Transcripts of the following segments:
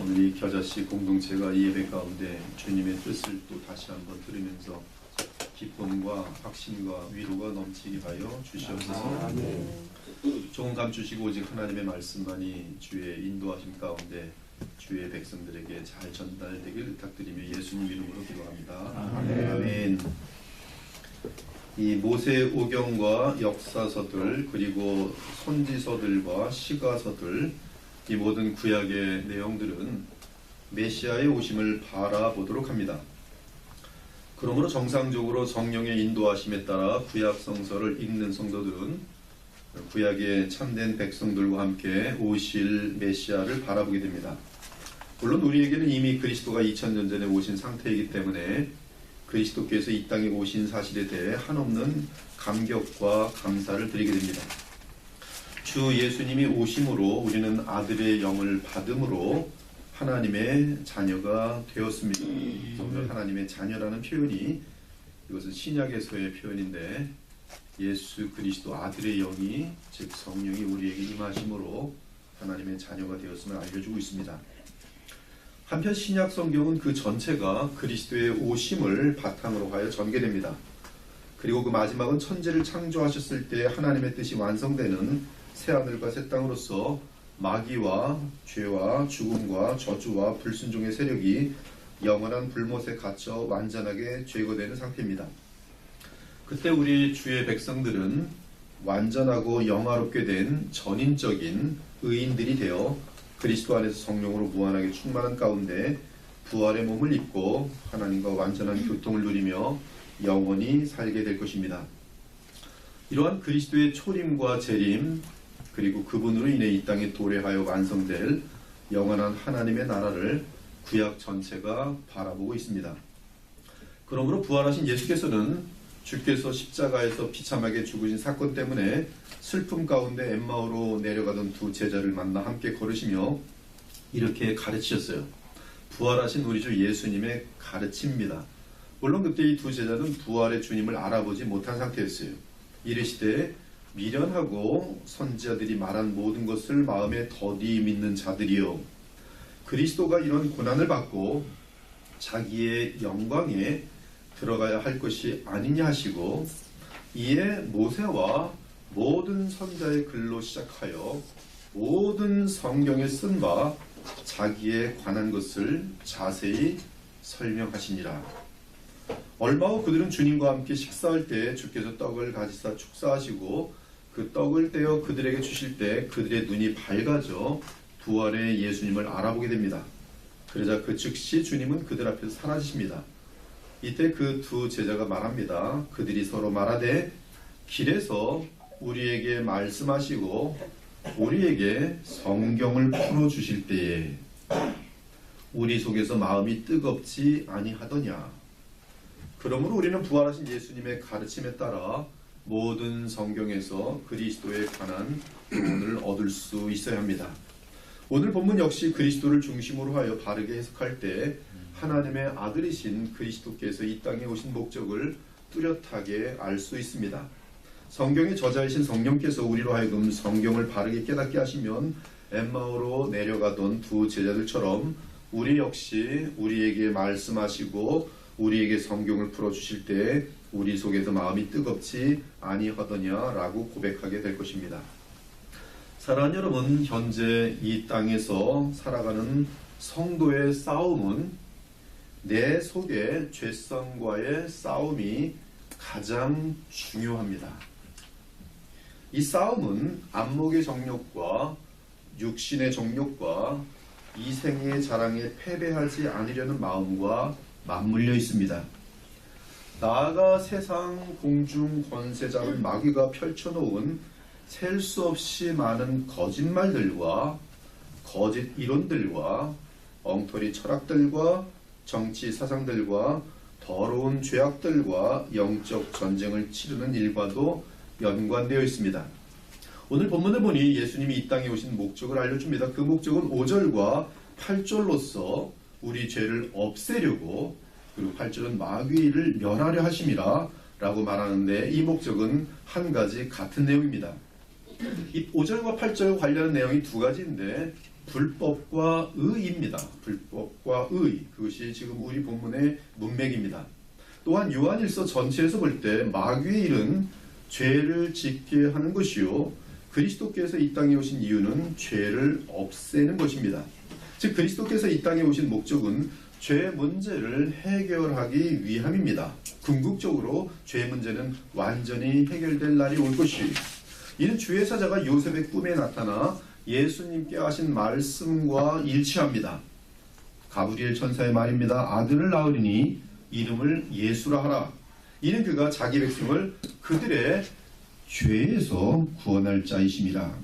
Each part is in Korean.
오늘 이 겨자씨 공동체가 이 예배 가운데 주님의 뜻을 또 다시 한번 들으면서 기쁨과 확신과 위로가 넘치게 하여 주시옵소서. 좋은 감 주시고 오직 하나님의 말씀만이 주의 인도하심 가운데 주의 백성들에게 잘 전달되길 부탁드리며 예수님 이름으로 기도합니다. 아멘. 이 모세오경과 역사서들 그리고 선지서들과 시가서들 이 모든 구약의 내용들은 메시아의 오심을 바라보도록 합니다. 그러므로 정상적으로 성령의 인도하심에 따라 구약 성서를 읽는 성도들은 구약의 참된 백성들과 함께 오실 메시아를 바라보게 됩니다. 물론 우리에게는 이미 그리스도가 2000년 전에 오신 상태이기 때문에 그리스도께서 이 땅에 오신 사실에 대해 한없는 감격과 감사를 드리게 됩니다. 주 예수님이 오심으로 우리는 아들의 영을 받음으로 하나님의 자녀가 되었습니다. 오늘 하나님의 자녀라는 표현이 이것은 신약에서의 표현인데 예수 그리스도 아들의 영이 즉 성령이 우리에게 임하심으로 하나님의 자녀가 되었음을 알려주고 있습니다. 한편 신약 성경은 그 전체가 그리스도의 오심을 바탕으로 하여 전개됩니다. 그리고 그 마지막은 천지를 창조하셨을 때 하나님의 뜻이 완성되는 새하늘과 새 땅으로서 마귀와 죄와 죽음과 저주와 불순종의 세력이 영원한 불못에 갇혀 완전하게 제거되는 상태입니다. 그때 우리 주의 백성들은 완전하고 영화롭게 된 전인적인 의인들이 되어 그리스도 안에서 성령으로 무한하게 충만한 가운데 부활의 몸을 입고 하나님과 완전한 교통을 누리며 영원히 살게 될 것입니다. 이러한 그리스도의 초림과 재림 그리고 그분으로 인해 이 땅에 도래하여 완성될 영원한 하나님의 나라를 구약 전체가 바라보고 있습니다. 그러므로 부활하신 예수께서는 주께서 십자가에서 비참하게 죽으신 사건 때문에 슬픔 가운데 엠마오로 내려가던 두 제자를 만나 함께 걸으시며 이렇게 가르치셨어요. 부활하신 우리 주 예수님의 가르침입니다. 물론 그때 이 두 제자는 부활의 주님을 알아보지 못한 상태였어요. 이르시되 미련하고 선지자들이 말한 모든 것을 마음에 더디 믿는 자들이요 그리스도가 이런 고난을 받고 자기의 영광에 들어가야 할 것이 아니냐 하시고 이에 모세와 모든 선지자의 글로 시작하여 모든 성경에 쓴 바 자기에 관한 것을 자세히 설명하시니라. 얼마 후 그들은 주님과 함께 식사할 때 주께서 떡을 가지사 축사하시고 그 떡을 떼어 그들에게 주실 때 그들의 눈이 밝아져 부활의 예수님을 알아보게 됩니다. 그러자 그 즉시 주님은 그들 앞에서 사라지십니다. 이때 그 두 제자가 말합니다. 그들이 서로 말하되 길에서 우리에게 말씀하시고 우리에게 성경을 풀어주실 때에 우리 속에서 마음이 뜨겁지 아니하더냐. 그러므로 우리는 부활하신 예수님의 가르침에 따라 모든 성경에서 그리스도에 관한 교훈을 얻을 수 있어야 합니다. 오늘 본문 역시 그리스도를 중심으로 하여 바르게 해석할 때 하나님의 아들이신 그리스도께서 이 땅에 오신 목적을 뚜렷하게 알 수 있습니다. 성경의 저자이신 성령께서 우리로 하여금 성경을 바르게 깨닫게 하시면 엠마오로 내려가던 두 제자들처럼 우리 역시 우리에게 말씀하시고 우리에게 성경을 풀어주실 때 우리 속에서 마음이 뜨겁지 아니하더냐라고 고백하게 될 것입니다. 사랑하는 여러분, 현재 이 땅에서 살아가는 성도의 싸움은 내 속의 죄성과의 싸움이 가장 중요합니다. 이 싸움은 안목의 정욕과 육신의 정욕과 이생의 자랑에 패배하지 않으려는 마음과 맞물려 있습니다. 나아가 세상 공중 권세 잡은 마귀가 펼쳐놓은 셀 수 없이 많은 거짓말들과 거짓 이론들과 엉터리 철학들과 정치 사상들과 더러운 죄악들과 영적 전쟁을 치르는 일과도 연관되어 있습니다. 오늘 본문을 보니 예수님이 이 땅에 오신 목적을 알려줍니다. 그 목적은 5절과 8절로서 우리 죄를 없애려고 그리고 8절은 마귀를 멸하려 하심이라 라고 말하는데 이 목적은 한 가지 같은 내용입니다. 이 5절과 8절 관련한 내용이 두 가지인데 불법과 의입니다. 불법과 의. 그것이 지금 우리 본문의 문맥입니다. 또한 요한일서 전체에서 볼 때 마귀의 일은 죄를 짓게 하는 것이요, 그리스도께서 이 땅에 오신 이유는 죄를 없애는 것입니다. 즉 그리스도께서 이 땅에 오신 목적은 죄 문제를 해결하기 위함입니다. 궁극적으로 죄 문제는 완전히 해결될 날이 올 것이에요. 이는 주의 사자가 요셉의 꿈에 나타나 예수님께 하신 말씀과 일치합니다. 가브리엘 천사의 말입니다. 아들을 낳으리니 이름을 예수라 하라. 이는 그가 자기 백성을 그들의 죄에서 구원할 자이심이라.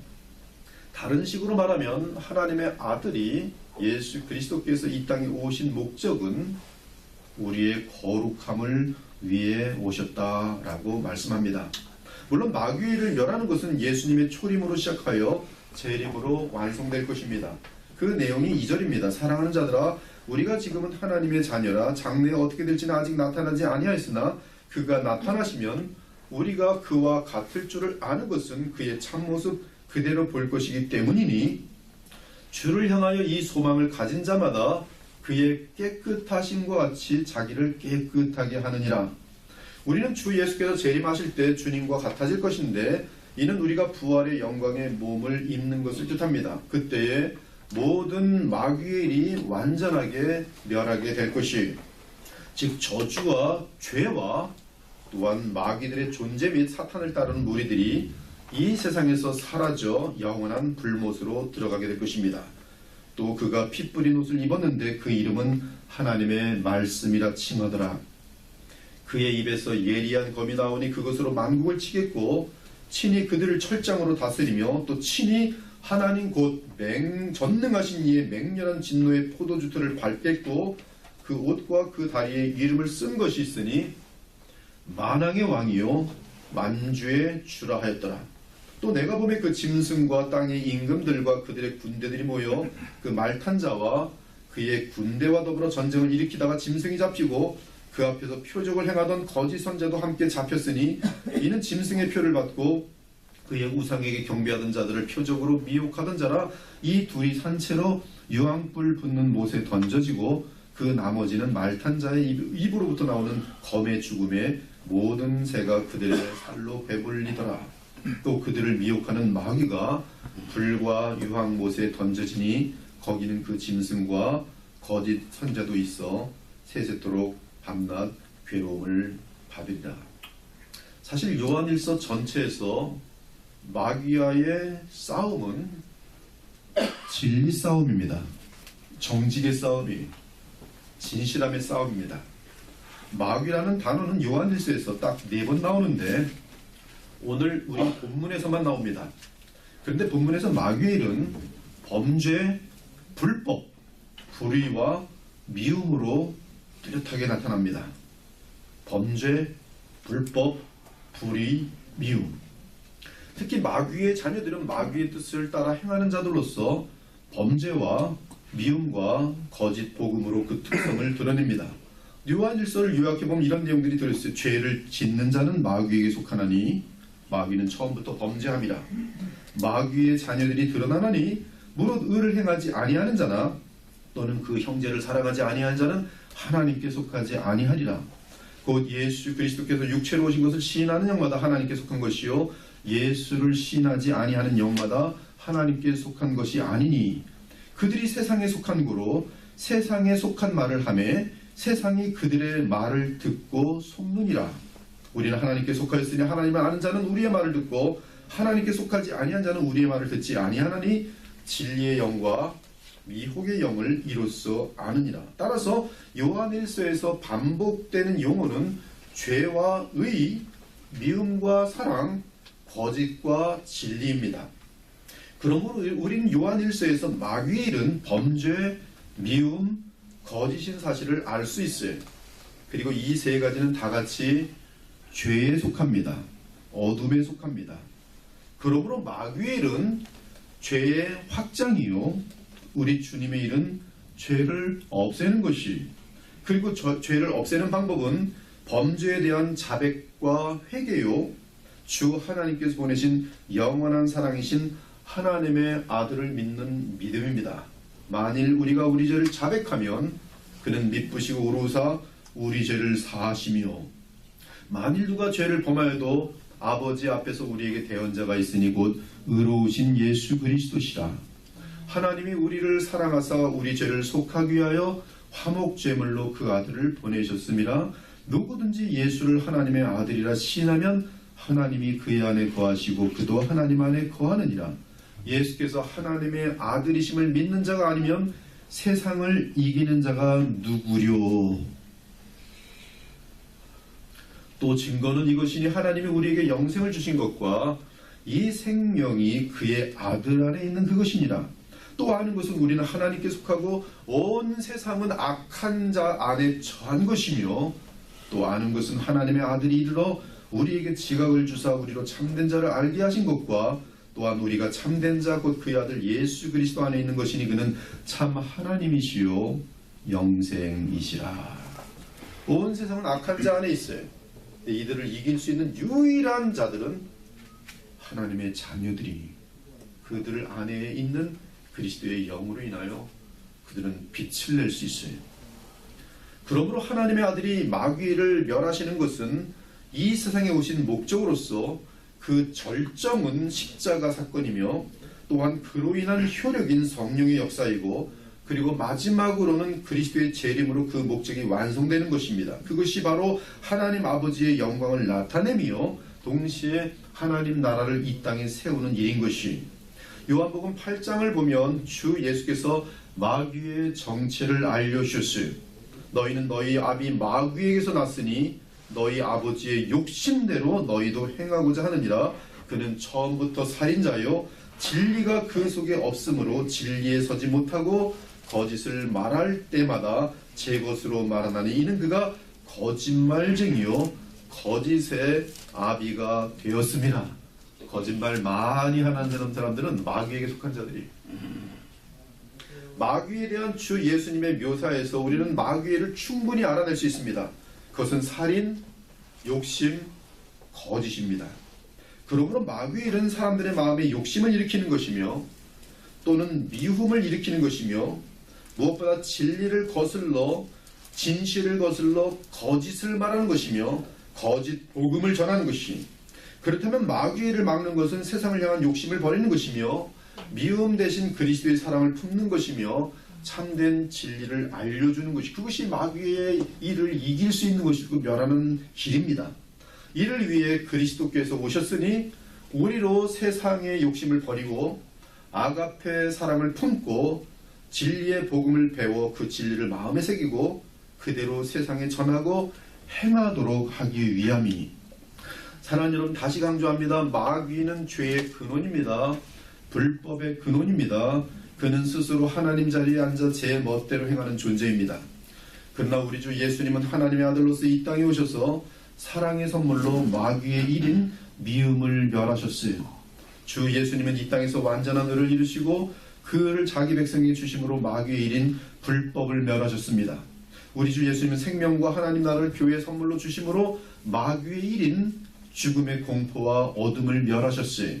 다른 식으로 말하면 하나님의 아들이 예수 그리스도께서 이 땅에 오신 목적은 우리의 거룩함을 위해 오셨다라고 말씀합니다. 물론 마귀를 멸하는 것은 예수님의 초림으로 시작하여 재림으로 완성될 것입니다. 그 내용이 2절입니다. 사랑하는 자들아, 우리가 지금은 하나님의 자녀라. 장래에 어떻게 될지는 아직 나타나지 아니하였으나 그가 나타나시면 우리가 그와 같을 줄을 아는 것은 그의 참모습 그대로 볼 것이기 때문이니, 주를 향하여 이 소망을 가진 자마다 그의 깨끗하심과 같이 자기를 깨끗하게 하느니라. 우리는 주 예수께서 재림하실 때 주님과 같아질 것인데, 이는 우리가 부활의 영광의 몸을 입는 것을 뜻합니다. 그때에 모든 마귀의 일이 완전하게 멸하게 될 것이, 즉 저주와 죄와 또한 마귀들의 존재 및 사탄을 따르는 무리들이 이 세상에서 사라져 영원한 불못으로 들어가게 될 것입니다. 또 그가 피 뿌린 옷을 입었는데 그 이름은 하나님의 말씀이라 칭하더라. 그의 입에서 예리한 검이 나오니 그것으로 만국을 치겠고 친히 그들을 철장으로 다스리며 또 친히 하나님 곧 전능하신 이의 맹렬한 진노의 포도주틀을 밟겠고 그 옷과 그 다리에 이름을 쓴 것이 있으니 만왕의 왕이요 만주의 주라 하였더라. 또 내가 보매 그 짐승과 땅의 임금들과 그들의 군대들이 모여 그 말탄 자와 그의 군대와 더불어 전쟁을 일으키다가 짐승이 잡히고 그 앞에서 표적을 행하던 거짓 선자도 함께 잡혔으니 이는 짐승의 표를 받고 그의 우상에게 경배하던 자들을 표적으로 미혹하던 자라. 이 둘이 산채로 유황불 붙는 못에 던져지고 그 나머지는 말탄 자의 입으로부터 나오는 검의 죽음에 모든 새가 그들의 살로 배불리더라. 또 그들을 미혹하는 마귀가 불과 유황못에 던져지니 거기는 그 짐승과 거짓 선자도 있어 세세토록 밤낮 괴로움을 받으리라. 사실 요한일서 전체에서 마귀와의 싸움은 진리 싸움입니다. 정직의 싸움이 진실함의 싸움입니다. 마귀라는 단어는 요한일서에서 딱 4번 나오는데 오늘 우리 본문에서만 나옵니다. 그런데 본문에서 마귀의 일은 범죄, 불법, 불의와 미움으로 뚜렷하게 나타납니다. 범죄, 불법, 불의, 미움. 특히 마귀의 자녀들은 마귀의 뜻을 따라 행하는 자들로서 범죄와 미움과 거짓 복음으로 그 특성을 드러냅니다. 요한일서를 요약해보면 이런 내용들이 들어있어요. 죄를 짓는 자는 마귀에게 속하나니 마귀는 처음부터 범죄함이라. 마귀의 자녀들이 드러나나니 무릇 의를 행하지 아니하는 자나 또는 그 형제를 사랑하지 아니하는 자는 하나님께 속하지 아니하리라. 곧 예수 그리스도께서 육체로 오신 것을 시인하는 영마다 하나님께 속한 것이요 예수를 시인하지 아니하는 영마다 하나님께 속한 것이 아니니 그들이 세상에 속한 고로 세상에 속한 말을 하매 세상이 그들의 말을 듣고 속느니라. 우리는 하나님께 속하였으니 하나님을 아는 자는 우리의 말을 듣고 하나님께 속하지 아니한 자는 우리의 말을 듣지 아니하나니 진리의 영과 미혹의 영을 이로써 아느니라. 따라서 요한일서에서 반복되는 용어는 죄와 의, 미움과 사랑, 거짓과 진리입니다. 그러므로 우리는 요한일서에서 마귀의 일은 범죄, 미움, 거짓인 사실을 알 수 있어요. 그리고 이 세 가지는 다 같이 죄에 속합니다. 어둠에 속합니다. 그러므로 마귀의 일은 죄의 확장이요 우리 주님의 일은 죄를 없애는 것이, 그리고 죄를 없애는 방법은 범죄에 대한 자백과 회개요 주 하나님께서 보내신 영원한 사랑이신 하나님의 아들을 믿는 믿음입니다. 만일 우리가 우리 죄를 자백하면 그는 미쁘시고 의로우사 우리 죄를 사하시며, 만일 누가 죄를 범하여도 아버지 앞에서 우리에게 대언자가 있으니 곧 의로우신 예수 그리스도시라. 하나님이 우리를 사랑하사 우리 죄를 속하기 위하여 화목제물로 그 아들을 보내셨음이라. 누구든지 예수를 하나님의 아들이라 시인하면 하나님이 그의 안에 거하시고 그도 하나님 안에 거하느니라. 예수께서 하나님의 아들이심을 믿는 자가 아니면 세상을 이기는 자가 누구뇨? 또 증거는 이것이니 하나님이 우리에게 영생을 주신 것과 이 생명이 그의 아들 안에 있는 그것이니라. 또 아는 것은 우리는 하나님께 속하고 온 세상은 악한 자 안에 처한 것이며, 또 아는 것은 하나님의 아들이 이르러 우리에게 지각을 주사 우리로 참된 자를 알게 하신 것과 또한 우리가 참된 자 곧 그의 아들 예수 그리스도 안에 있는 것이니 그는 참 하나님이시요 영생이시라. 온 세상은 악한 자 안에 있어요. 이들을 이길 수 있는 유일한 자들은 하나님의 자녀들이 그들 안에 있는 그리스도의 영으로 인하여 그들은 빛을 낼 수 있어요. 그러므로 하나님의 아들이 마귀를 멸하시는 것은 이 세상에 오신 목적으로서 그 절정은 십자가 사건이며, 또한 그로 인한 효력인 성령의 역사이고, 그리고 마지막으로는 그리스도의 재림으로 그 목적이 완성되는 것입니다. 그것이 바로 하나님 아버지의 영광을 나타내며 동시에 하나님 나라를 이 땅에 세우는 일인 것이, 요한복음 8장을 보면 주 예수께서 마귀의 정체를 알려주셨어요. 너희는 너희 아비 마귀에게서 났으니 너희 아버지의 욕심대로 너희도 행하고자 하느니라. 그는 처음부터 살인자요 진리가 그 속에 없으므로 진리에 서지 못하고 거짓을 말할 때마다 제 것으로 말하나니 이는 그가 거짓말쟁이요 거짓의 아비가 되었습니다. 거짓말 많이 하는 사람들은 마귀에게 속한 자들이. 마귀에 대한 주 예수님의 묘사에서 우리는 마귀를 충분히 알아낼 수 있습니다. 그것은 살인, 욕심, 거짓입니다. 그러므로 마귀의 일은 사람들의 마음에 욕심을 일으키는 것이며, 또는 미움을 일으키는 것이며, 무엇보다 진리를 거슬러 진실을 거슬러 거짓을 말하는 것이며, 거짓 복음을 전하는 것이. 그렇다면 마귀의 일을 막는 것은 세상을 향한 욕심을 버리는 것이며, 미움 대신 그리스도의 사랑을 품는 것이며, 참된 진리를 알려주는 것이, 그것이 마귀의 일을 이길 수 있는 것이고 멸하는 길입니다. 이를 위해 그리스도께서 오셨으니 우리로 세상의 욕심을 버리고 아가페 사랑을 품고 진리의 복음을 배워 그 진리를 마음에 새기고 그대로 세상에 전하고 행하도록 하기 위함이니. 사랑하는 여러분, 다시 강조합니다. 마귀는 죄의 근원입니다. 불법의 근원입니다. 그는 스스로 하나님 자리에 앉아 제 멋대로 행하는 존재입니다. 그러나 우리 주 예수님은 하나님의 아들로서 이 땅에 오셔서 사랑의 선물로 마귀의 일인 미움을 멸하셨어요. 주 예수님은 이 땅에서 완전한 의를 이루시고 그를 자기 백성에게 주심으로 마귀의 일인 불법을 멸하셨습니다. 우리 주 예수님은 생명과 하나님 나라를 교회의 선물로 주심으로 마귀의 일인 죽음의 공포와 어둠을 멸하셨어요.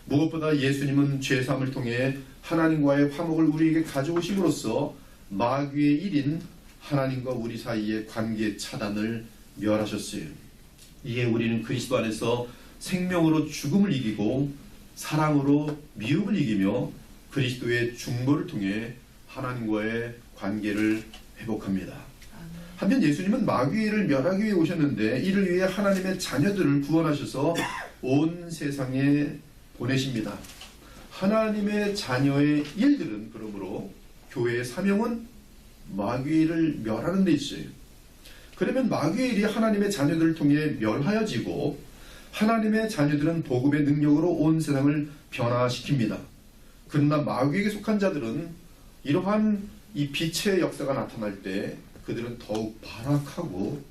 무엇보다 예수님은 죄사함을 통해 하나님과의 화목을 우리에게 가져오심으로써 마귀의 일인 하나님과 우리 사이의 관계 차단을 멸하셨어요. 이에 우리는 그리스도 안에서 생명으로 죽음을 이기고 사랑으로 미움을 이기며 그리스도의 중보를 통해 하나님과의 관계를 회복합니다. 한편 예수님은 마귀를 멸하기 위해 오셨는데 이를 위해 하나님의 자녀들을 구원하셔서 온 세상에 보내십니다. 하나님의 자녀의 일들은 그러므로 교회의 사명은 마귀를 멸하는 데 있어요. 그러면 마귀의 일이 하나님의 자녀들을 통해 멸하여지고 하나님의 자녀들은 복음의 능력으로 온 세상을 변화시킵니다. 그러나 마귀에게 속한 자들은 이러한 이 빛의 역사가 나타날 때 그들은 더욱 발악하고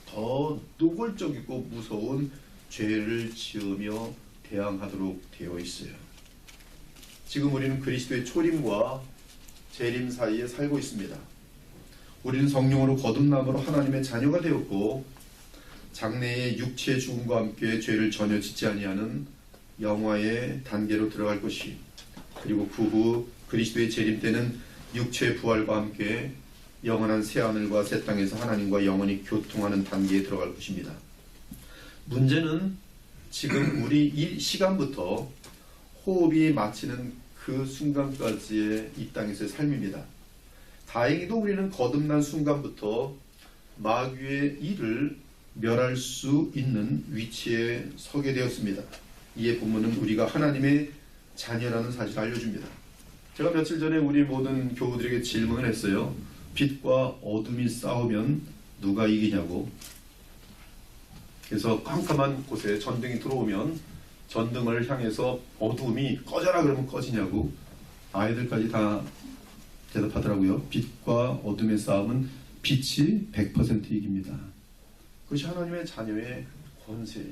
더 노골적이고 무서운 죄를 지으며 대항하도록 되어 있어요. 지금 우리는 그리스도의 초림과 재림 사이에 살고 있습니다. 우리는 성령으로 거듭남으로 하나님의 자녀가 되었고 장래의 육체의 죽음과 함께 죄를 전혀 짓지 아니하는 영화의 단계로 들어갈 것이, 그리고 그 후 그리스도의 재림 때는 육체의 부활과 함께 영원한 새하늘과 새 땅에서 하나님과 영원히 교통하는 단계에 들어갈 것입니다. 문제는 지금 우리 이 시간부터 호흡이 마치는 그 순간까지의 이 땅에서의 삶입니다. 다행히도 우리는 거듭난 순간부터 마귀의 일을 멸할 수 있는 위치에 서게 되었습니다. 이에 본문은 우리가 하나님의 자녀라는 사실을 알려줍니다. 제가 며칠 전에 우리 모든 교우들에게 질문을 했어요. 빛과 어둠이 싸우면 누가 이기냐고. 그래서 깜깜한 곳에 전등이 들어오면 전등을 향해서 어둠이 꺼져라 그러면 꺼지냐고. 아이들까지 다 대답하더라고요. 빛과 어둠의 싸움은 빛이 100% 이깁니다. 그것이 하나님의 자녀의 권세.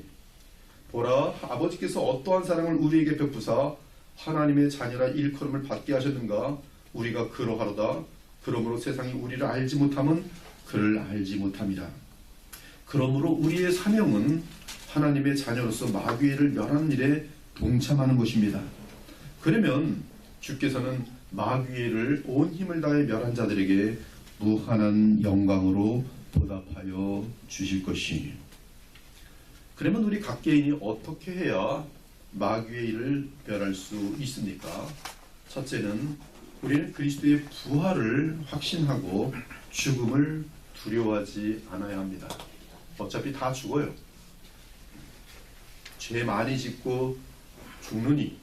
보라, 아버지께서 어떠한 사랑을 우리에게 베푸사 하나님의 자녀라 일컬음을 받게 하셨는가. 우리가 그러하로다. 그러므로 세상이 우리를 알지 못함은 그를 알지 못함이라. 그러므로 우리의 사명은 하나님의 자녀로서 마귀를 멸하는 일에 동참하는 것입니다. 그러면 주께서는 마귀를 온 힘을 다해 멸한 자들에게 무한한 영광으로 보답하여 주실 것이니. 그러면 우리 각 개인이 어떻게 해야 마귀의 일을 멸할 수 있습니까? 첫째는 우리는 그리스도의 부활을 확신하고 죽음을 두려워하지 않아야 합니다. 어차피 다 죽어요. 죄 많이 짓고 죽느니,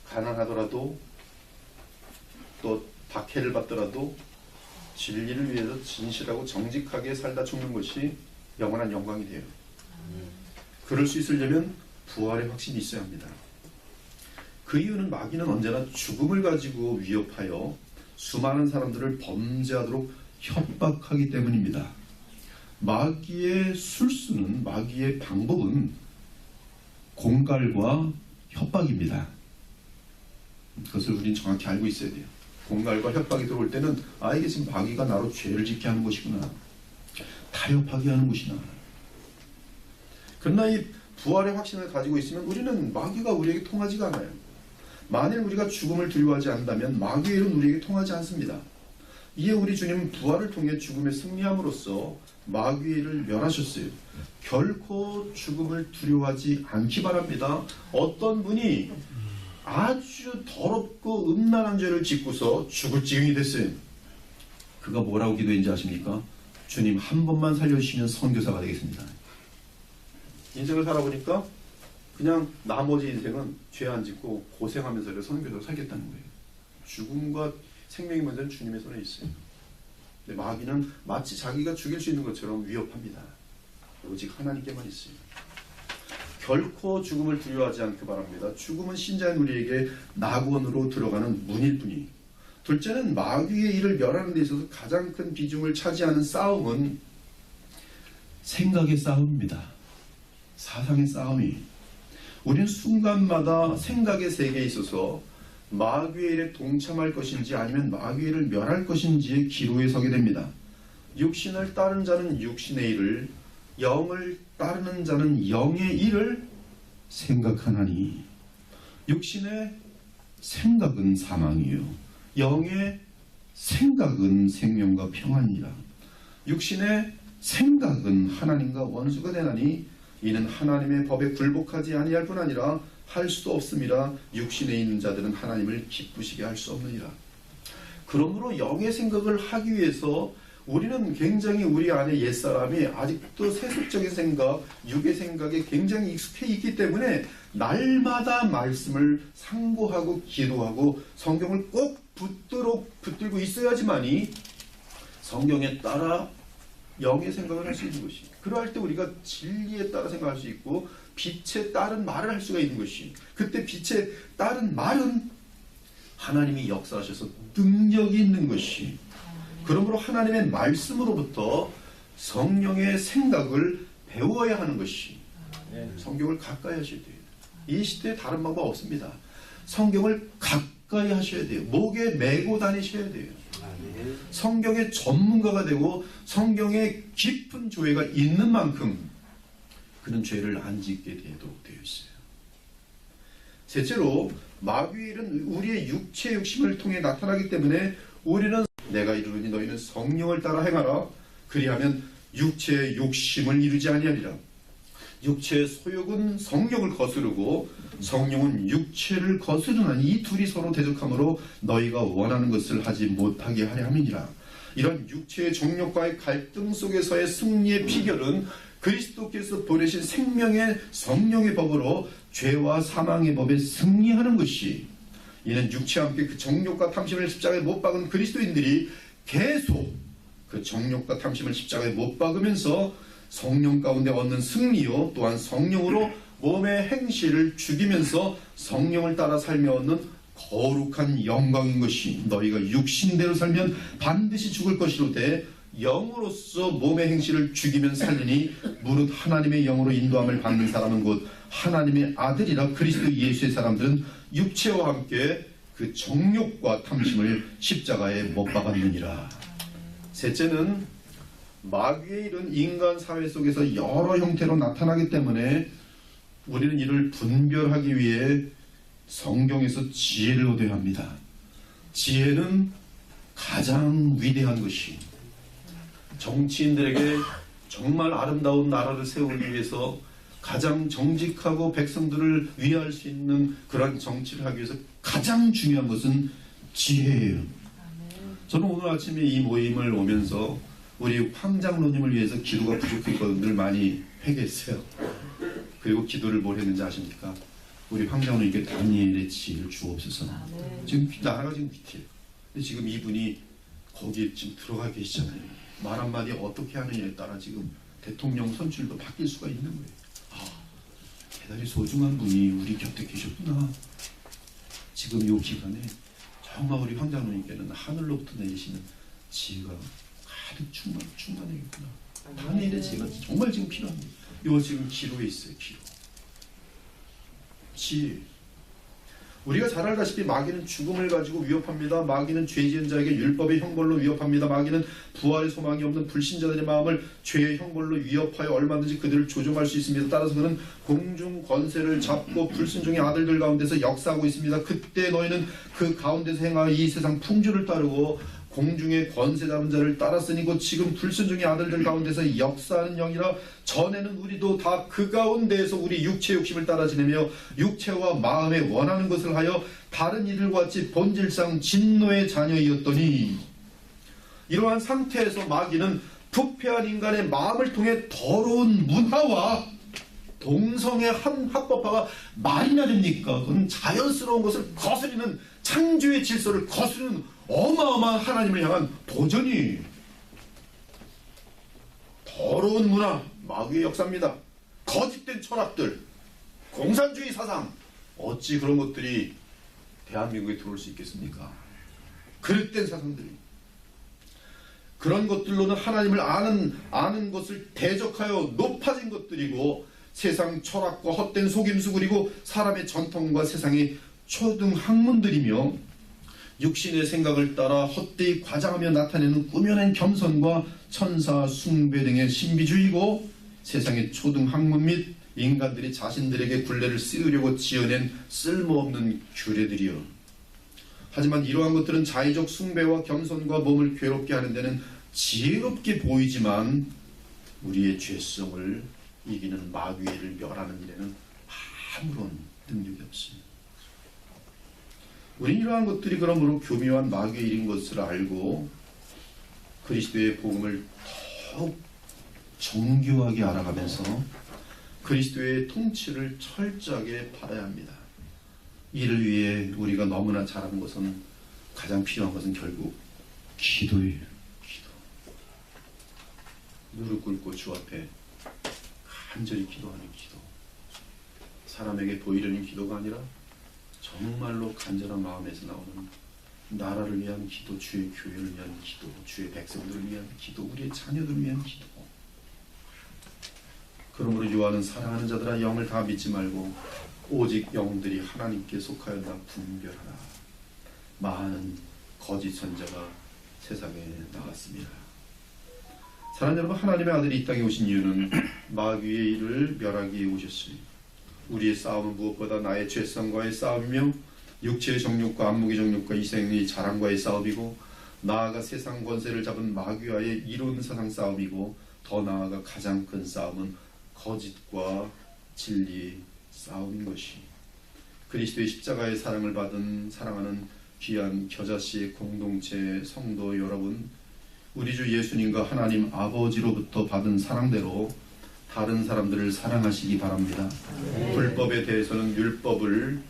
가난하더라도 또 박해를 받더라도 진리를 위해서 진실하고 정직하게 살다 죽는 것이 영원한 영광이 돼요. 그럴 수 있으려면 부활의 확신이 있어야 합니다. 그 이유는 마귀는 언제나 죽음을 가지고 위협하여 수많은 사람들을 범죄하도록 협박하기 때문입니다. 마귀의 술수는, 마귀의 방법은 공갈과 협박입니다. 그것을 우리는 정확히 알고 있어야 돼요. 공갈과 협박이 들어올 때는 이게 지금 마귀가 나로 죄를 짓게 하는 것이구나, 타협하게 하는 것이나. 그러나 이 부활의 확신을 가지고 있으면 우리는 마귀가 우리에게 통하지가 않아요. 만일 우리가 죽음을 두려워하지 않는다면 마귀의 일은 우리에게 통하지 않습니다. 이에 우리 주님은 부활을 통해 죽음에 승리함으로써 마귀의 일을 멸하셨어요. 결코 죽음을 두려워하지 않기 바랍니다. 어떤 분이 아주 더럽고 음란한 죄를 짓고서 죽을 지경이 됐어요. 그가 뭐라고 기도했는지 아십니까? 주님, 한 번만 살려주시면 선교사가 되겠습니다. 인생을 살아보니까 그냥 나머지 인생은 죄 안 짓고 고생하면서 선교사로 살겠다는 거예요. 죽음과 생명이 먼저 주님의 손에 있어요. 근데 마귀는 마치 자기가 죽일 수 있는 것처럼 위협합니다. 오직 하나님께만 있어요. 결코 죽음을 두려워하지 않기 바랍니다. 죽음은 신자인 우리에게 낙원으로 들어가는 문일 뿐이에요. 둘째는 마귀의 일을 멸하는 데 있어서 가장 큰 비중을 차지하는 싸움은 생각의 싸움입니다. 사상의 싸움이. 우리는 순간마다 생각의 세계에 있어서 마귀의 일에 동참할 것인지 아니면 마귀의 일을 멸할 것인지의 기로에 서게 됩니다. 육신을 따른 자는 육신의 일을, 영을 따르는 자는 영의 일을 생각하나니. 육신의 생각은 사망이요, 영의 생각은 생명과 평안이라. 육신의 생각은 하나님과 원수가 되나니 이는 하나님의 법에 굴복하지 아니할 뿐 아니라 할 수도 없음이라. 육신에 있는 자들은 하나님을 기쁘시게 할 수 없느니라. 그러므로 영의 생각을 하기 위해서 우리는 굉장히 우리 안에 옛사람이 아직도 세속적인 생각, 육의 생각에 굉장히 익숙해 있기 때문에 날마다 말씀을 상고하고 기도하고 성경을 꼭 붙들고 있어야지만이 성경에 따라 영의 생각을 할 수 있는 것이. 그러할 때 우리가 진리에 따라 생각할 수 있고 빛에 따른 말을 할 수가 있는 것이. 그때 빛에 따른 말은 하나님이 역사하셔서 능력이 있는 것이. 그러므로 하나님의 말씀으로부터 성령의 생각을 배워야 하는 것이. 성경을 가까이 하셔야 돼요. 이 시대에 다른 방법 없습니다. 성경을 가까이 하셔야 돼요. 목에 메고 다니셔야 돼요. 성경의 전문가가 되고 성경의 깊은 조예가 있는 만큼 그는 죄를 안 짓게 되도록 되어 있어요. 셋째로 마귀의 일은 우리의 육체의 욕심을 통해 나타나기 때문에 우리는 내가 이르노니 너희는 성령을 따라 행하라. 그리하면 육체의 욕심을 이루지 아니하리라. 육체의 소욕은 성령을 거스르고 성령은 육체를 거스르나니 이 둘이 서로 대적하므로 너희가 원하는 것을 하지 못하게 하려 함이니라. 이런 육체의 정욕과의 갈등 속에서의 승리의 비결은 그리스도께서 보내신 생명의 성령의 법으로 죄와 사망의 법에 승리하는 것이, 이는 육체와 함께 그 정욕과 탐심을 십자가에 못 박은 그리스도인들이 계속 그 정욕과 탐심을 십자가에 못 박으면서 성령 가운데 얻는 승리요, 또한 성령으로 몸의 행실을 죽이면서 성령을 따라 살며 얻는 거룩한 영광인 것이, 너희가 육신대로 살면 반드시 죽을 것이로되 영으로서 몸의 행실을 죽이면 살리니 무릇 하나님의 영으로 인도함을 받는 사람은 곧 하나님의 아들이라. 그리스도 예수의 사람들은 육체와 함께 그 정욕과 탐심을 십자가에 못 박았느니라. 셋째는 마귀의 일은 인간 사회 속에서 여러 형태로 나타나기 때문에 우리는 이를 분별하기 위해 성경에서 지혜를 얻어야 합니다. 지혜는 가장 위대한 것이, 정치인들에게 정말 아름다운 나라를 세우기 위해서 가장 정직하고 백성들을 위할 수 있는 그런 정치를 하기 위해서 가장 중요한 것은 지혜예요. 저는 오늘 아침에 이 모임을 오면서 우리 황장로님을 위해서 기도가 부족했거든요. 늘 많이 회개했어요. 그리고 기도를 뭘 했는지 아십니까? 우리 황장로님께 다니엘의 지혜를 주옵소서. 지금 나라가 지금 위태해요. 근데 지금 이분이 거기에 지금 들어가 계시잖아요. 말 한마디 어떻게 하느냐에 따라 지금 대통령 선출도 바뀔 수가 있는 거예요. 대단히 소중한 분이 우리 곁에 계셨구나. 지금 이 기간에 정말 우리 황장로님께는 하늘로부터 내리시는 지혜가 가득 충만하겠구나. 다니엘의 지혜가 정말 지금 필요합니다. 이거 지금 기로에 있어요. 기로. 지혜. 우리가 잘 알다시피 마귀는 죽음을 가지고 위협합니다. 마귀는 죄 지은 자에게 율법의 형벌로 위협합니다. 마귀는 부활의 소망이 없는 불신자들의 마음을 죄의 형벌로 위협하여 얼마든지 그들을 조종할 수 있습니다. 따라서 그는 공중 권세를 잡고 불순종의 아들들 가운데서 역사하고 있습니다. 그때 너희는 그 가운데서 행하여 이 세상 풍조를 따르고 공중의 권세 잡은 자를 따랐으니 곧 지금 불순종의 아들들 가운데서 역사하는 영이라. 전에는 우리도 다 그 가운데에서 우리 육체 욕심을 따라 지내며 육체와 마음에 원하는 것을 하여 다른 이들과 같이 본질상 진노의 자녀이었더니, 이러한 상태에서 마귀는 부패한 인간의 마음을 통해 더러운 문화와 동성의 한 합법화가 말이나 됩니까? 그건 자연스러운 것을 거스리는, 창조의 질서를 거스르는 어마어마한 하나님을 향한 도전이, 더러운 문화, 마귀의 역사입니다. 거짓된 철학들, 공산주의 사상, 어찌 그런 것들이 대한민국에 들어올 수 있겠습니까? 그릇된 사상들이. 그런 것들로는 하나님을 아는 것을 대적하여 높아진 것들이고, 세상 철학과 헛된 속임수, 그리고 사람의 전통과 세상의 초등 학문들이며, 육신의 생각을 따라 헛되이 과장하며 나타내는 꾸며낸 겸손과 천사 숭배 등의 신비주의고, 세상의 초등 학문 및 인간들이 자신들에게 굴레를 씌우려고 지어낸 쓸모없는 규례들이요. 하지만 이러한 것들은 자의적 숭배와 겸손과 몸을 괴롭게 하는 데는 지혜롭게 보이지만 우리의 죄성을 이기는 마귀를 멸하는 일에는 아무런 능력이 없습니다. 우리는 이러한 것들이 그러므로 교묘한 마귀의 일인 것을 알고 그리스도의 복음을 더욱 정교하게 알아가면서 그리스도의 통치를 철저하게 받아야 합니다. 이를 위해 우리가 너무나 잘하는 것은, 가장 필요한 것은 결국 기도예요. 기도. 무릎 꿇고 주 앞에 간절히 기도하는 기도. 사람에게 보이려는 기도가 아니라 정말로 간절한 마음에서 나오는 나라를 위한 기도, 주의 교회를 위한 기도, 주의 백성들을 위한 기도, 우리의 자녀들을 위한 기도. 그러므로 요한은 사랑하는 자들아 영을 다 믿지 말고 오직 영들이 하나님께 속하였나 분별하라. 많은 거짓 선자가 세상에 나왔습니다. 사랑하는 여러분, 하나님의 아들이 이 땅에 오신 이유는 마귀의 일을 멸하기 위해 오셨으니 우리의 싸움은 무엇보다 나의 죄성과의 싸움이며 육체의 정욕과 안목의 정욕과 이생의 자랑과의 싸움이고 나아가 세상 권세를 잡은 마귀와의 이론 사상 싸움이고 더 나아가 가장 큰 싸움은 거짓과 진리의 싸움인 것이 그리스도의 십자가의 사랑을 받은 사랑하는 귀한 겨자씨의 공동체 성도 여러분, 우리 주 예수님과 하나님 아버지로부터 받은 사랑대로 다른 사람들을 사랑하시기 바랍니다. 불법에 대해서는 율법을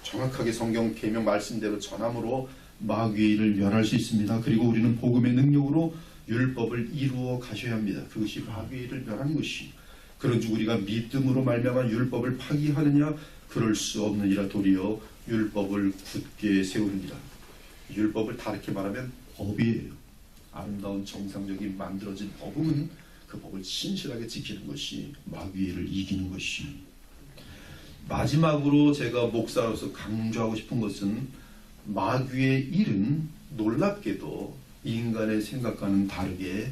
정확하게 성경 계명 말씀대로 전함으로 마귀를 멸할 수 있습니다. 그리고 우리는 복음의 능력으로 율법을 이루어 가셔야 합니다. 그것이 마귀를 멸하는 것이. 그런지 우리가 믿음으로 말미암아 율법을 파기하느냐? 그럴 수 없느니라. 도리어 율법을 굳게 세우느니라. 율법을 다르게 말하면 법이에요. 아름다운 정상적인 만들어진 법은 그 법을 신실하게 지키는 것이 마귀를 이기는 것이. 마지막으로 제가 목사로서 강조하고 싶은 것은 마귀의 일은 놀랍게도 인간의 생각과는 다르게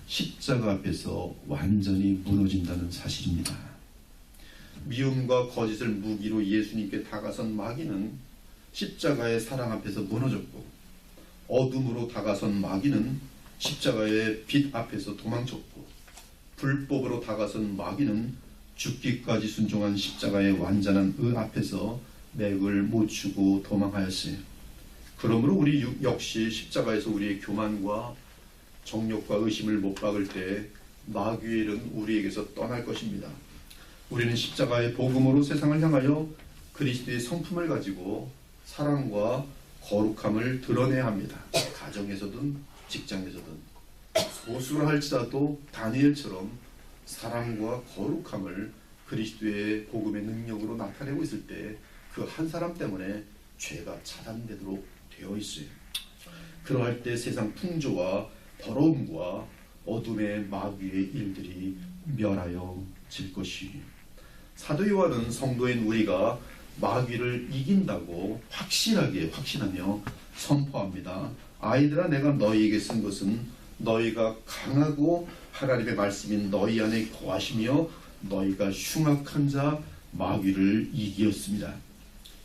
십자가 앞에서 완전히 무너진다는 사실입니다. 미움과 거짓을 무기로 예수님께 다가선 마귀는 십자가의 사랑 앞에서 무너졌고, 어둠으로 다가선 마귀는 십자가의 빛 앞에서 도망쳤고, 불법으로 다가선 마귀는 죽기까지 순종한 십자가의 완전한 의 앞에서 맥을 못 추고 도망하였어요. 그러므로 우리 역시 십자가에서 우리의 교만과 정욕과 의심을 못 박을 때 마귀의 일은 우리에게서 떠날 것입니다. 우리는 십자가의 복음으로 세상을 향하여 그리스도의 성품을 가지고 사랑과 거룩함을 드러내야 합니다. 가정에서든 직장에서든 소수로 할지라도 다니엘처럼 사랑과 거룩함을 그리스도의 복음의 능력으로 나타내고 있을 때 그 한 사람 때문에 죄가 차단되도록 되어 있어요. 그러할 때 세상 풍조와 더러움과 어둠의 마귀의 일들이 멸하여 질 것이. 사도 요한은 성도인 우리가 마귀를 이긴다고 확신하며 선포합니다. 아이들아, 내가 너희에게 쓴 것은 너희가 강하고 하나님의 말씀인 너희 안에 거하시며 너희가 흉악한 자 마귀를 이기었습니다.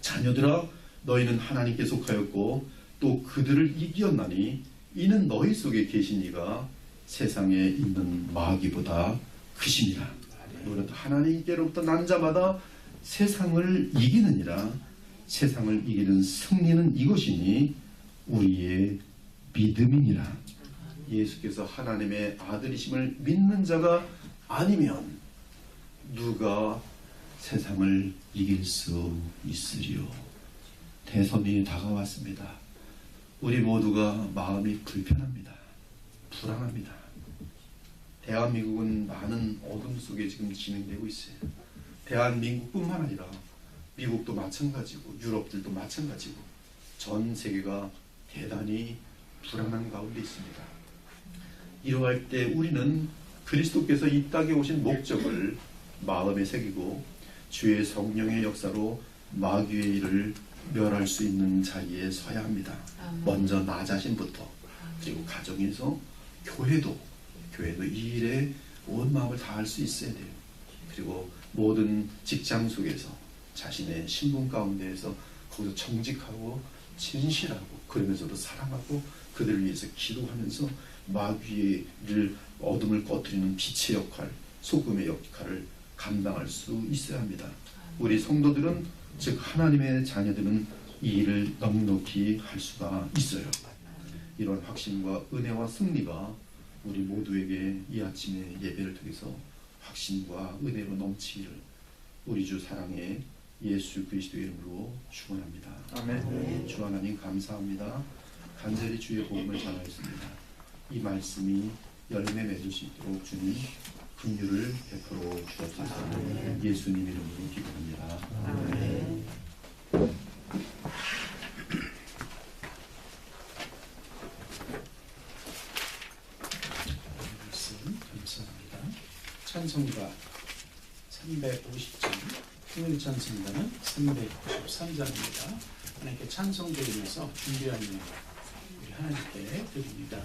자녀들아, 너희는 하나님께 속하였고 또 그들을 이기었나니 이는 너희 속에 계신 이가 세상에 있는 마귀보다 크심이라. 그러므로 하나님께로부터 난 자마다 세상을 이기느니라. 세상을 이기는 승리는 이것이니 우리의 믿음이니라. 예수께서 하나님의 아들이심을 믿는 자가 아니면 누가 세상을 이길 수 있으리요. 대선이 다가왔습니다. 우리 모두가 마음이 불편합니다. 불안합니다. 대한민국은 많은 어둠 속에 지금 진행되고 있어요. 대한민국뿐만 아니라 미국도 마찬가지고 유럽들도 마찬가지고 전 세계가 대단히 불안한 가운데 있습니다. 이러할 때 우리는 그리스도께서 이 땅에 오신 목적을 마음에 새기고 주의 성령의 역사로 마귀의 일을 멸할 수 있는 자리에 서야 합니다. 먼저 나 자신부터, 그리고 가정에서 교회도 이 일에 온 마음을 다할 수 있어야 돼요. 그리고 모든 직장 속에서 자신의 신분 가운데에서 거기서 정직하고 진실하고 그러면서도 사랑하고 그들을 위해서 기도하면서 마귀의 일, 어둠을 꺼뜨리는 빛의 역할, 소금의 역할을 감당할 수 있어야 합니다. 우리 성도들은, 즉 하나님의 자녀들은 이 일을 넉넉히 할 수가 있어요. 이런 확신과 은혜와 승리가 우리 모두에게 이 아침의 예배를 통해서 확신과 은혜로 넘치기를 우리 주 사랑의 예수 그리스도의 이름으로 축원합니다. 아멘. 주 하나님 감사합니다. 간절히 주의 복음을 전하였습니다. 이 말씀이 열매 맺을 수 있도록 주님 긍휼을 베풀어 주옵소서. 예수님 이름으로 기도합니다. 아멘. 말씀 감사합니다. 찬송가 350장, 풍일 찬송가는 393장입니다. 하나님께 찬송 드리면서 준비하는 우리 하나님께 드립니다.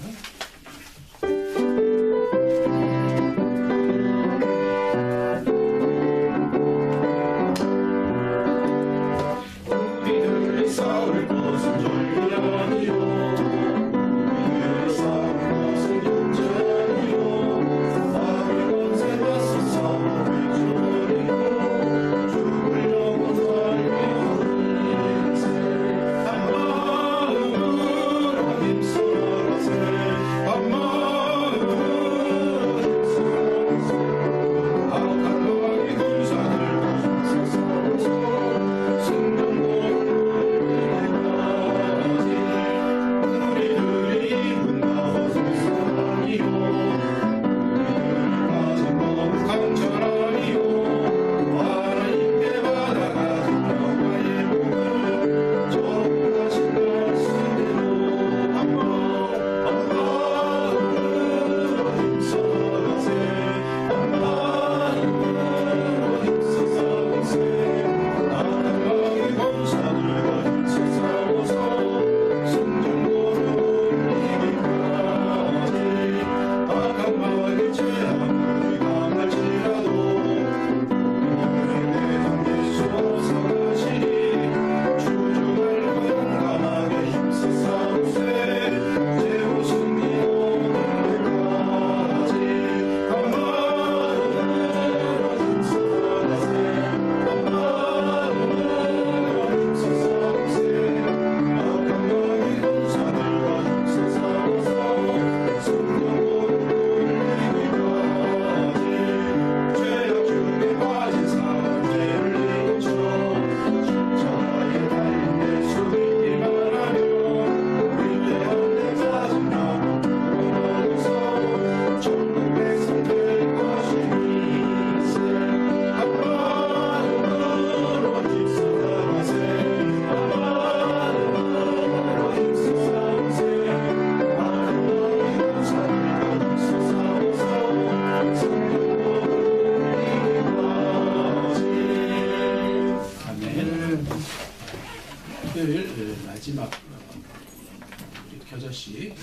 겨자씨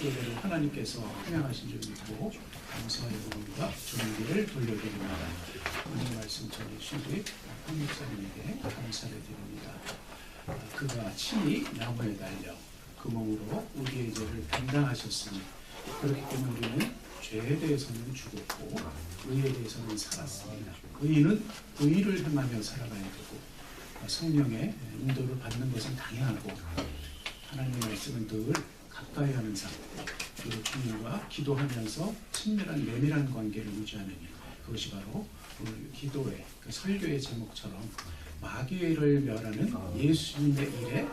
예배를 하나님께서 환영하신 적이 있고 감사의 마음과 존귀를 돌려드립니다. 오늘 말씀 전해주신 우리 황 목사님에게 감사를 드립니다. 그가 친히 나무에 달려 그 몸으로 우리의 죄를 담당하셨으니 그렇기 때문에 우리는 죄에 대해서는 죽었고 의에 대해서는 살았습니다. 의인은 의를 행하며 살아가야 되고 성령의 인도를 받는 것은 당연하고 하나님의 말씀은 늘 가까이 하는 삶, 그리고 주님과 기도하면서 친밀한 내밀한 관계를 유지하는 일, 그것이 바로 오늘 기도의 그 설교의 제목처럼 마귀를 멸하는 예수님의 일에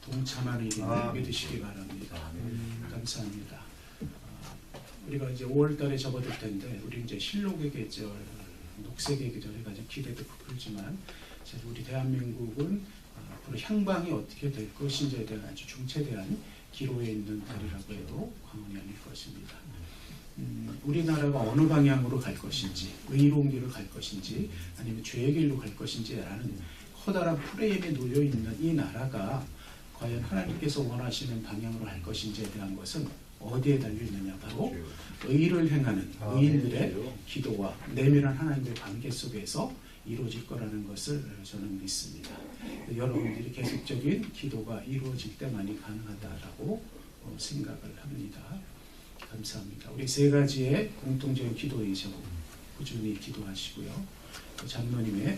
동참하는 일임을 믿으시기 바랍니다. 감사합니다. 우리가 이제 5월달에 접어들 텐데 우리 이제 실록의 계절, 녹색의 계절 해가지고 기대도 부풀지만 사실 우리 대한민국은 앞으로 향방이 어떻게 될 것인지에 대한 아주 중체대한 기로에 있는 달이라고 해도 과언이 아닐 것입니다. 우리나라가 어느 방향으로 갈 것인지, 의로운 길을 갈 것인지, 아니면 죄의 길로 갈 것인지라는 커다란 프레임에 놓여 있는 이 나라가 과연 하나님께서 원하시는 방향으로 할 것인지에 대한 것은 어디에 달려 있느냐? 바로 의를 행하는 의인들의 기도와 내밀한 하나님의 관계 속에서 이루어질 거라는 것을 저는 믿습니다. 여러분들이 계속적인 기도가 이루어질 때만이 가능하다라고 생각을 합니다. 감사합니다. 우리 세 가지의 공통적인 기도의 제목 꾸준히 기도하시고요. 장로님의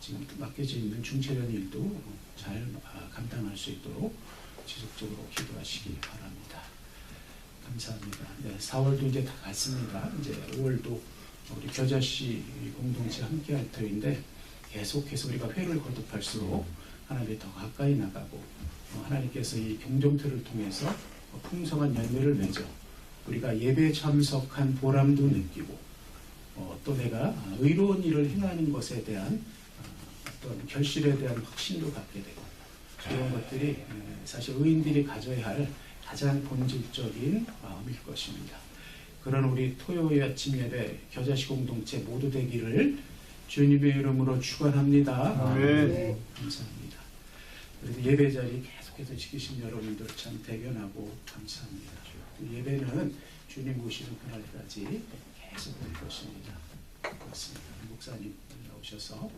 지금 맡겨져 있는 중체련 일도 잘 감당할 수 있도록 지속적으로 기도하시기 바랍니다. 감사합니다. 네, 4월도 이제 다 갔습니다. 이제 5월도 우리 겨자씨 공동체 함께 할 터인데 계속해서 우리가 회를 거듭할수록 하나님이 더 가까이 나가고 하나님께서 이 경종틀을 통해서 풍성한 열매를 맺어 우리가 예배에 참석한 보람도 느끼고 또 내가 의로운 일을 행하는 것에 대한 어떤 결실에 대한 확신도 갖게 되고 이런 것들이 사실 의인들이 가져야 할 가장 본질적인 마음일 것입니다. 그런 우리 토요일 아침 예배 겨자씨 공동체 모두 되기를 주님의 이름으로 축원합니다. 네. 감사합니다. 그래서 예배 자리 계속해서 지키신 여러분들 참 대견하고 감사합니다. 예배는 주님 오시는 그날까지 계속될 것입니다. 고맙습니다. 목사님 나오셔서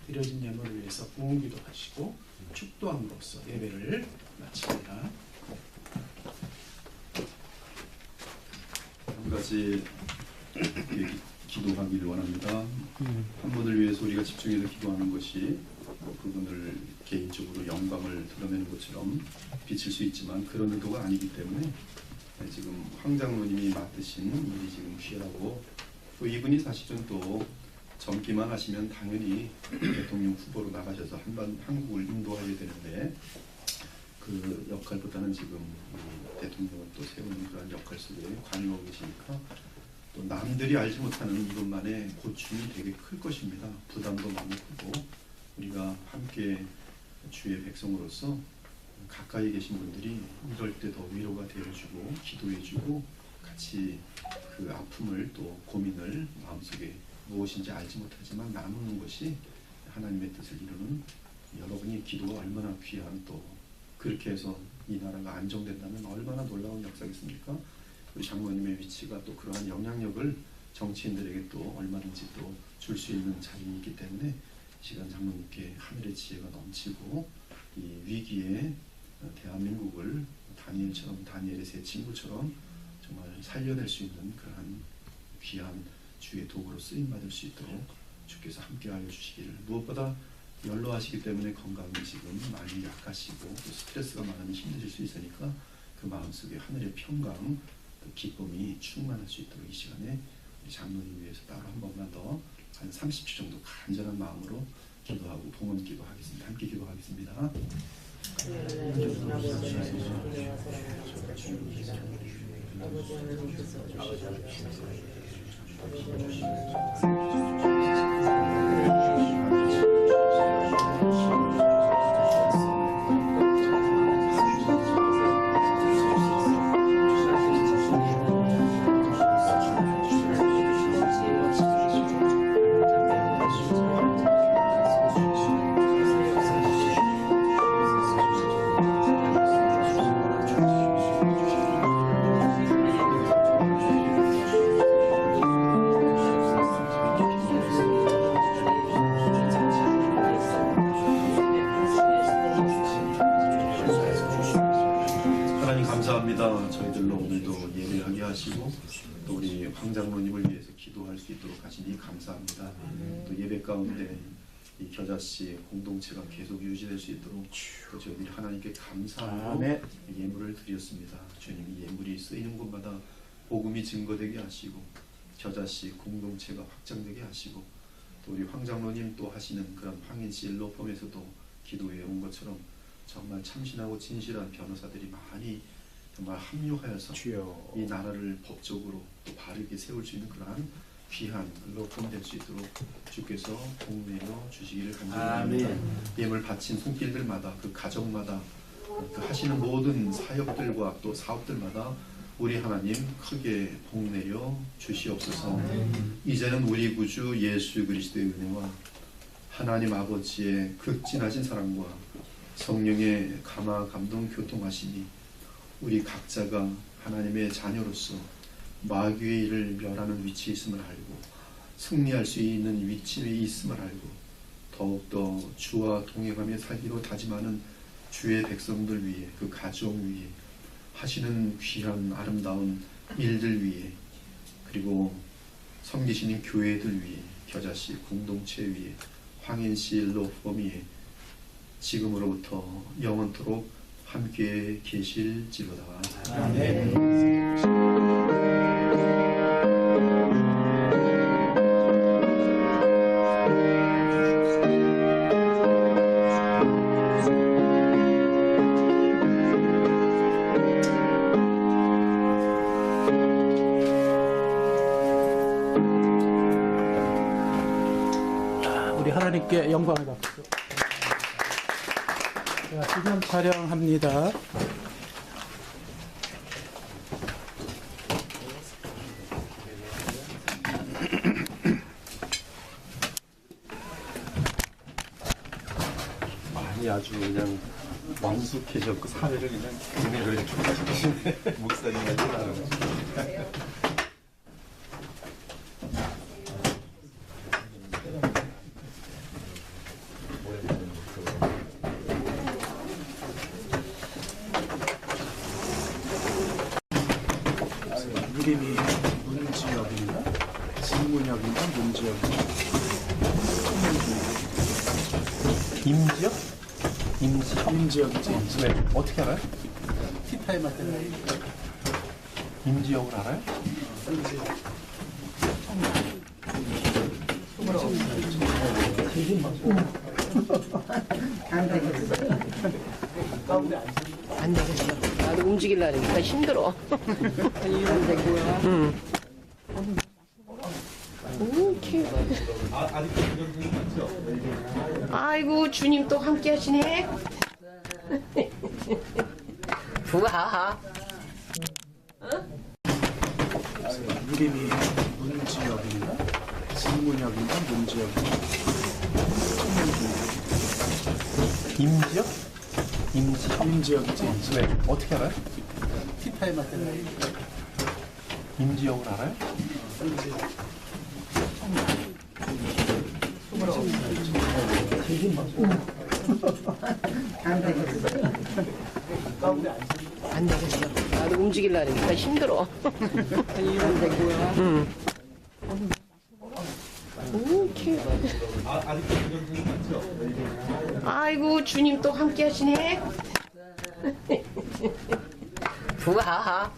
드려진 예물을 위해서 부흥기도 하시고 축도함으로써 예배를 마칩니다. 한 가지 기도하기를 원합니다. 한 분을 위해서 우리가 집중해서 기도하는 것이 그분을 개인적으로 영광을 드러내는 것처럼 비칠 수 있지만 그런 의도가 아니기 때문에 지금 황 장로님이 맡으신 일이 지금 귀하고 또 이분이 사실은 또 젊기만 하시면 당연히 대통령 후보로 나가셔서 한국을 인도해야 되는데 그 역할보다는 지금 대통령을 또 세우는 그런 역할 속에 관여하고 계시니까 또 남들이 알지 못하는 이것만의 고충이 되게 클 것입니다. 부담도 많이 크고 우리가 함께 주의 백성으로서 가까이 계신 분들이 이럴 때 더 위로가 되어주고 기도해주고 같이 그 아픔을 또 고민을 마음속에 무엇인지 알지 못하지만 나누는 것이 하나님의 뜻을 이루는 여러분의 기도가 얼마나 귀한 또 그렇게 해서 이 나라가 안정된다면 얼마나 놀라운 역사겠습니까? 우리 장로님의 위치가 또 그러한 영향력을 정치인들에게 또 얼마든지 또 줄 수 있는 자리이기 때문에 시간 장로님께 하늘의 지혜가 넘치고 이 위기에 대한민국을 다니엘의 세 친구처럼 정말 살려낼 수 있는 그러한 귀한 주의 도구로 쓰임받을 수 있도록 주께서 함께하여 주시기를 무엇보다 연로하시기 때문에 건강이 지금 많이 약하시고 또 스트레스가 많으면 힘드실 수 있으니까 그 마음속에 하늘의 평강 또 기쁨이 충만할 수 있도록 이 시간에 우리 장로님 위해서 따로 한 번만 더 한 30초 정도 간절한 마음으로 기도하고 봉헌 기도하겠습니다. 함께 기도하겠습니다. 감사합니다. 저희들로 오늘도 예배하게 하시고 또 우리 황장로님을 위해서 기도할 수 있도록 하시니 감사합니다. 또 예배 가운데 이 겨자씨 공동체가 계속 유지될 수 있도록 또 저희들이 하나님께 감사하고 예물을 드렸습니다. 주님, 이 예물이 쓰이는 곳마다 복음이 증거되게 하시고 겨자씨 공동체가 확장되게 하시고 또 우리 황장로님 또 하시는 그런 황인씨 일로펌에서도 기도해 온 것처럼 정말 참신하고 진실한 변호사들이 많이 정말 합류하여서 이 나라를 법적으로 또 바르게 세울 수 있는 그러한 귀한 로펌 될 수 있도록 주께서 복내려 주시기를 간절합니다. 예물 바친 손길들마다 그 가정마다 그 하시는 모든 사역들과 또 사업들마다 우리 하나님 크게 복내려 주시옵소서. 이제는 우리 구주 예수 그리스도의 은혜와 하나님 아버지의 극진하신 사랑과 성령의 감화 감동 교통하시니 우리 각자가 하나님의 자녀로서 마귀의 일을 멸하는 위치에 있음을 알고 승리할 수 있는 위치에 있음을 알고 더욱더 주와 동행하며 살기로 다짐하는 주의 백성들 위해 그 가정 위에 하시는 귀한 아름다운 일들 위에 그리고 섬기시는 교회들 위에 겨자씨 공동체 위에 황인씨 로펌 위에 지금으로부터 영원토록 함께 계실지로다. 아멘. 우리 하나님께 영광을 받고 지금 촬영합니다. 많이 아주 그냥 완숙해졌고 사회를 그냥 그대로 이렇게 가시네. 목사님까지 나는. 이름이 문지혁인가? 진문혁인가? 문지혁인가? 임지혁? 임지혁이지. 왜? 어떻게 알아요? 티타임 할 때는 임지혁을 알아요? 안 되겠어. 나도 움직이려니까 힘들어. 응. 아이고 주님 또 함께 하시네. 부하. 이름이 문지혁인가? 진문혁인가? 문지혁인가? 임지혁? 임지혁이지. 왜? 어떻게 알아요? 티타임 할 때는 임지혁을 알아요? 안 되겠어. 나도 움직이려니까 힘들어. 응. 아이고 주님 또 함께 하시네. 부하.